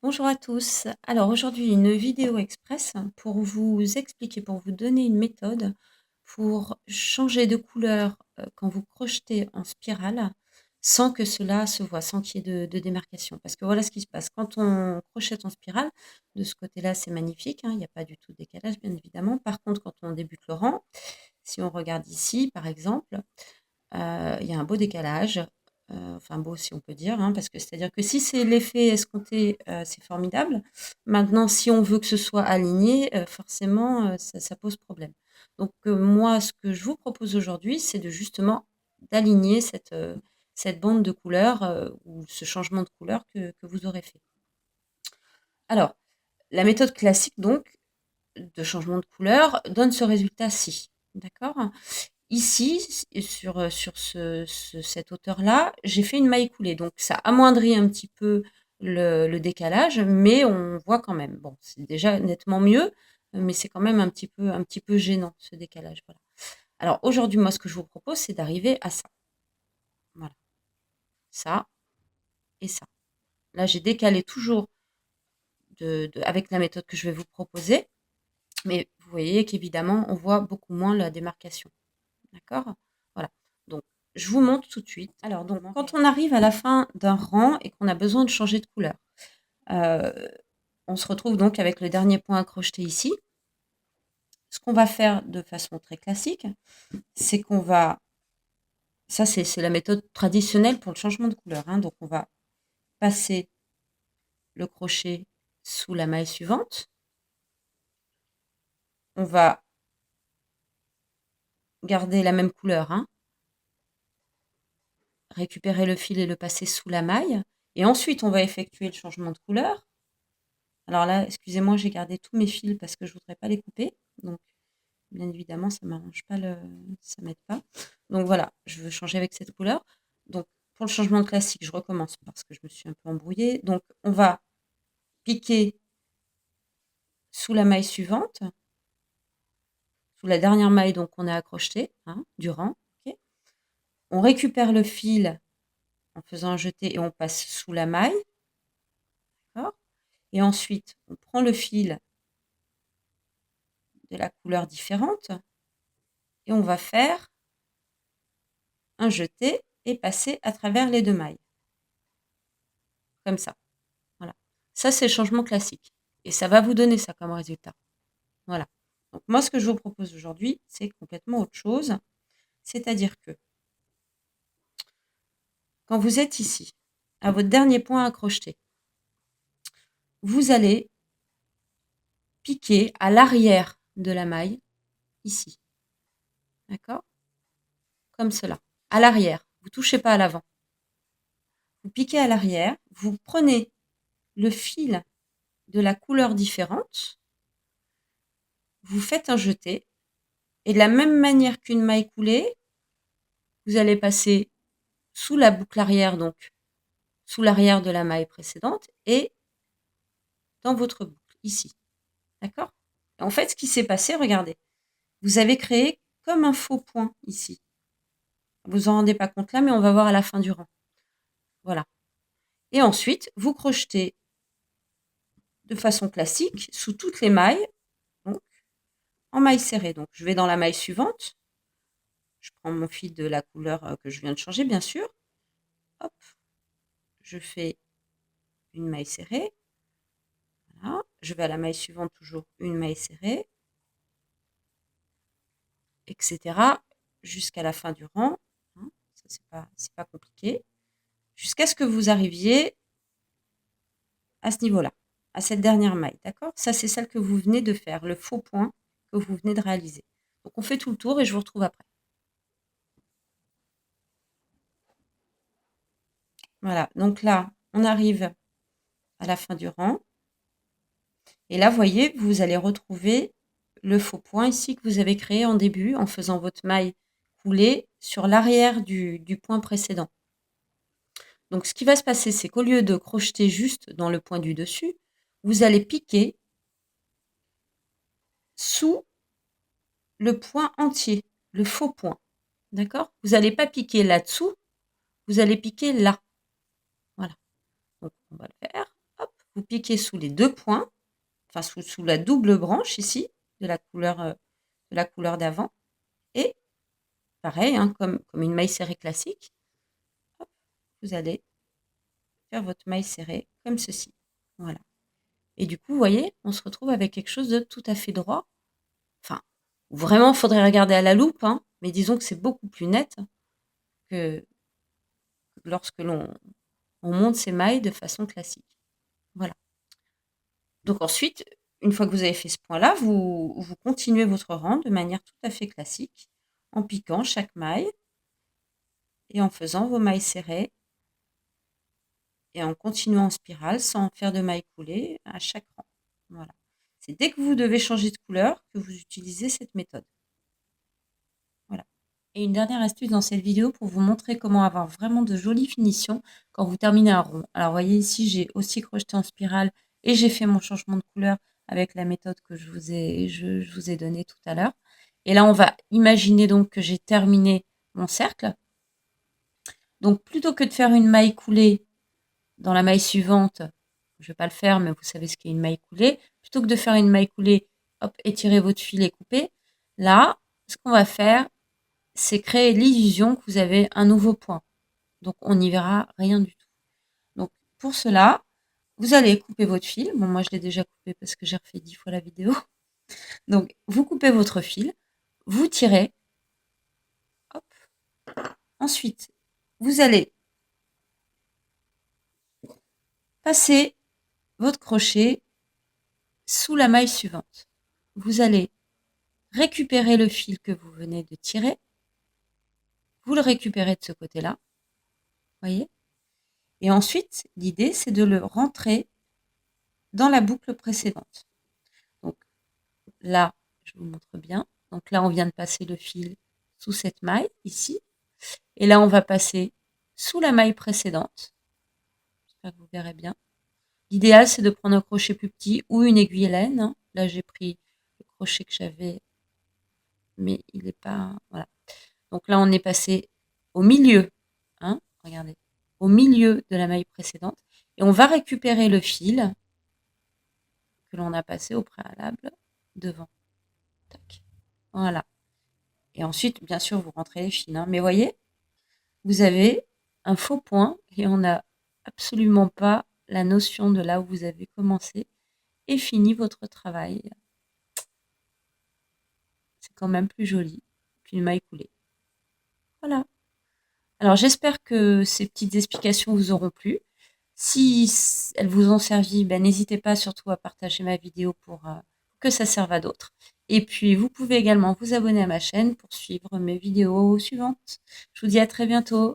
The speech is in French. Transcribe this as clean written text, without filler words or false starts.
Bonjour à tous. Alors aujourd'hui, une vidéo express pour vous expliquer, pour vous donner une méthode pour changer de couleur quand vous crochetez en spirale sans que cela se voit, sans qu'il y ait de démarcation. Parce que voilà ce qui se passe. Quand on crochette en spirale, de ce côté-là, c'est magnifique, hein, il n'y a pas du tout de décalage, bien évidemment. Par contre, quand on débute le rang, si on regarde ici, par exemple, il y a un beau décalage, enfin beau si on peut dire, hein, parce que c'est-à-dire que si c'est l'effet escompté, c'est formidable. Maintenant, si on veut que ce soit aligné, forcément, ça pose problème. Donc, moi, ce que je vous propose aujourd'hui, c'est de justement d'aligner cette bande de couleur, ou ce changement de couleur que vous aurez fait. Alors, la méthode classique donc de changement de couleur donne ce résultat-ci, d'accord? Ici, sur cette hauteur-là, j'ai fait une maille coulée. Donc, ça amoindrit un petit peu le décalage, mais on voit quand même. Bon, c'est déjà nettement mieux, mais c'est quand même un petit peu gênant, ce décalage. Voilà. Alors, aujourd'hui, moi, ce que je vous propose, c'est d'arriver à ça. Voilà. Ça et ça. Là, j'ai décalé toujours avec la méthode que je vais vous proposer, mais vous voyez qu'évidemment, on voit beaucoup moins la démarcation. D'accord? Voilà. Donc, je vous montre tout de suite. Alors, donc, quand on arrive à la fin d'un rang et qu'on a besoin de changer de couleur, on se retrouve donc avec le dernier point à crocheter ici. Ce qu'on va faire de façon très classique, c'est qu'on va... Ça, c'est la méthode traditionnelle pour le changement de couleur, hein. Donc, on va passer le crochet sous la maille suivante. On va garder la même couleur, hein. Récupérer le fil et le passer sous la maille. Et ensuite, on va effectuer le changement de couleur. Alors là, excusez-moi, j'ai gardé tous mes fils parce que je voudrais pas les couper. Donc, bien évidemment, ça m'arrange pas, ça m'aide pas. Donc voilà, je veux changer avec cette couleur. Donc, pour le changement de classique, je recommence parce que je me suis un peu embrouillée. Donc, on va piquer sous la maille suivante, sous la dernière maille donc on a accroché, hein, du rang. Okay. On récupère le fil en faisant un jeté et on passe sous la maille. Et ensuite, on prend le fil de la couleur différente et on va faire un jeté et passer à travers les deux mailles. Comme ça. Voilà. Ça, c'est le changement classique. Et ça va vous donner ça comme résultat. Voilà. Donc, moi, ce que je vous propose aujourd'hui, c'est complètement autre chose. C'est-à-dire que quand vous êtes ici, à votre dernier point à crocheter, vous allez piquer à l'arrière de la maille, ici. D'accord? Comme cela. À l'arrière. Vous ne touchez pas à l'avant. Vous piquez à l'arrière. Vous prenez le fil de la couleur différente. Vous faites un jeté. Et de la même manière qu'une maille coulée, vous allez passer sous la boucle arrière, donc sous l'arrière de la maille précédente, et dans votre boucle, ici. D'accord? En fait, ce qui s'est passé, regardez, vous avez créé comme un faux point ici. Vous en rendez pas compte là, mais on va voir à la fin du rang. Voilà. Et ensuite, vous crochetez de façon classique sous toutes les mailles, donc en maille serrée. Donc, je vais dans la maille suivante. Je prends mon fil de la couleur que je viens de changer, bien sûr. Hop, je fais une maille serrée. Voilà. Je vais à la maille suivante, toujours une maille serrée, etc. jusqu'à la fin du rang. Hein, ça, c'est pas compliqué. Jusqu'à ce que vous arriviez à ce niveau-là, à cette dernière maille. D'accord? Ça, c'est celle que vous venez de faire, le faux point que vous venez de réaliser. Donc, on fait tout le tour et je vous retrouve après. Voilà. Donc là, on arrive à la fin du rang. Et là, vous voyez, vous allez retrouver le faux point ici que vous avez créé en début en faisant votre maille coulée sur l'arrière du point précédent. Donc, ce qui va se passer, c'est qu'au lieu de crocheter juste dans le point du dessus, vous allez piquer sous le point entier, le faux point. D'accord? Vous n'allez pas piquer là-dessous, vous allez piquer là. Voilà. Donc, on va le faire. Hop, vous piquez sous les 2 points, enfin sous la double branche ici, de la couleur d'avant. Et pareil, hein, comme une maille serrée classique, hop, vous allez faire votre maille serrée comme ceci. Voilà. Et du coup, vous voyez, on se retrouve avec quelque chose de tout à fait droit. Enfin, vraiment, il faudrait regarder à la loupe, hein, mais disons que c'est beaucoup plus net que lorsque l'on monte ces mailles de façon classique. Voilà. Donc ensuite, une fois que vous avez fait ce point-là, vous continuez votre rang de manière tout à fait classique, en piquant chaque maille et en faisant vos mailles serrées et en continuant en spirale sans faire de mailles coulées à chaque rang. Voilà. C'est dès que vous devez changer de couleur que vous utilisez cette méthode. Voilà. Et une dernière astuce dans cette vidéo pour vous montrer comment avoir vraiment de jolies finitions quand vous terminez un rond. Alors, vous voyez ici, j'ai aussi crocheté en spirale et j'ai fait mon changement de couleur avec la méthode que je vous ai donnée tout à l'heure. Et là, on va imaginer donc que j'ai terminé mon cercle. Donc, plutôt que de faire une maille coulée dans la maille suivante, je ne vais pas le faire, mais vous savez ce qu'est une maille coulée. Plutôt que de faire une maille coulée, hop, étirez votre fil et coupez. Là, ce qu'on va faire, c'est créer l'illusion que vous avez un nouveau point. Donc, on n'y verra rien du tout. Donc, pour cela, vous allez couper votre fil. Bon, moi, je l'ai déjà coupé parce que j'ai refait 10 fois la vidéo. Donc, vous coupez votre fil, vous tirez. Hop. Ensuite, vous allez passer votre crochet sous la maille suivante. Vous allez récupérer le fil que vous venez de tirer. Vous le récupérez de ce côté-là. Voyez ? Et ensuite, l'idée, c'est de le rentrer dans la boucle précédente. Donc là, je vous montre bien. Donc là, on vient de passer le fil sous cette maille, ici. Et là, on va passer sous la maille précédente. J'espère que vous verrez bien. L'idéal, c'est de prendre un crochet plus petit ou une aiguille laine, hein. Là, j'ai pris le crochet que j'avais, mais il n'est pas... Voilà. Donc là, on est passé au milieu, hein, regardez, au milieu de la maille précédente. Et on va récupérer le fil que l'on a passé au préalable devant. Tac. Voilà. Et ensuite, bien sûr, vous rentrez les fils, hein. Mais voyez, vous avez un faux point et on n'a absolument pas la notion de là où vous avez commencé et fini votre travail. C'est quand même plus joli qu'une maille coulée. Voilà. Alors, j'espère que ces petites explications vous auront plu. Si elles vous ont servi, ben, n'hésitez pas surtout à partager ma vidéo pour que ça serve à d'autres. Et puis, vous pouvez également vous abonner à ma chaîne pour suivre mes vidéos suivantes. Je vous dis à très bientôt.